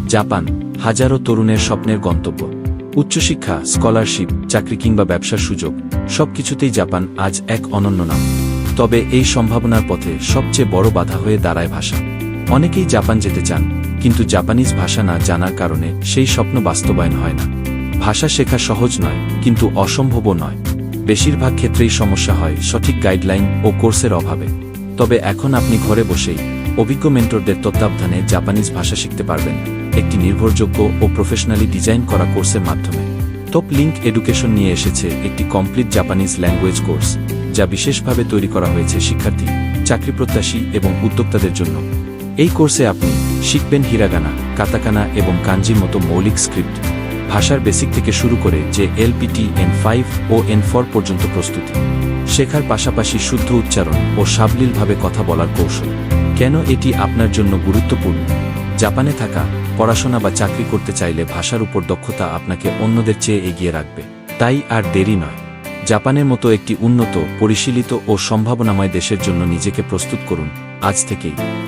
Japan, হাজারো তরুণের স্বপ্নের গন্তব্য। উচ্চশিক্ষা, স্কলারশিপ, চাকরি কিংবা ব্যবসার সুযোগ, সবকিছুতেই জাপান আজ এক অনন্য নাম। তবে এই সম্ভাবনার পথে সবচেয়ে বড় বাধা হয়ে দাঁড়ায় ভাষা। অনেকেই জাপান যেতে চান, কিন্তু জাপানিজ ভাষা না জানার কারণে সেই স্বপ্ন বাস্তবায়ন হয় না। ভাষা শেখা সহজ নয়, কিন্তু অসম্ভবও নয়। বেশিরভাগ ক্ষেত্রেই সমস্যা হয় সঠিক গাইডলাইন ও কোর্সের অভাবে। তবে এখন আপনি ঘরে বসেই অভিজ্ঞ মেন্টরদের তত্ত্বাবধানে জাপানিজ ভাষা শিখতে পারবেন, একটি নির্ভরযোগ্য ও প্রফেশনালি ডিজাইন করা কোর্সের মাধ্যমে। টপ লিঙ্ক এডুকেশন নিয়ে এসেছে একটি কমপ্লিট জাপানিজ ল্যাঙ্গুয়েজ কোর্স, যা বিশেষভাবে তৈরি করা হয়েছে শিক্ষার্থী, চাকরিপ্রত্যাশী এবং উদ্যোক্তাদের জন্য। এই কোর্সে আপনি শিখবেন হিরাগানা, কাতাকানা এবং কাঞ্জির মতো মৌলিক স্ক্রিপ্ট, ভাষার বেসিক থেকে শুরু করে যে এলপিটি N5 ও N4 পর্যন্ত প্রস্তুতি। শেখার পাশাপাশি শুদ্ধ উচ্চারণ ও সাবলীলভাবে কথা বলার কৌশল। কেন এটি আপনার জন্য গুরুত্বপূর্ণ? জাপানে থাকা, পড়াশোনা বা চাকরি করতে চাইলে ভাষার উপর দক্ষতা আপনাকে অন্যদের চেয়ে এগিয়ে রাখবে। তাই আর দেরি নয়, জাপানের মতো একটি উন্নত, পরিশীলিত ও সম্ভাবনাময় দেশের জন্য নিজেকে প্রস্তুত করুন আজ থেকেই।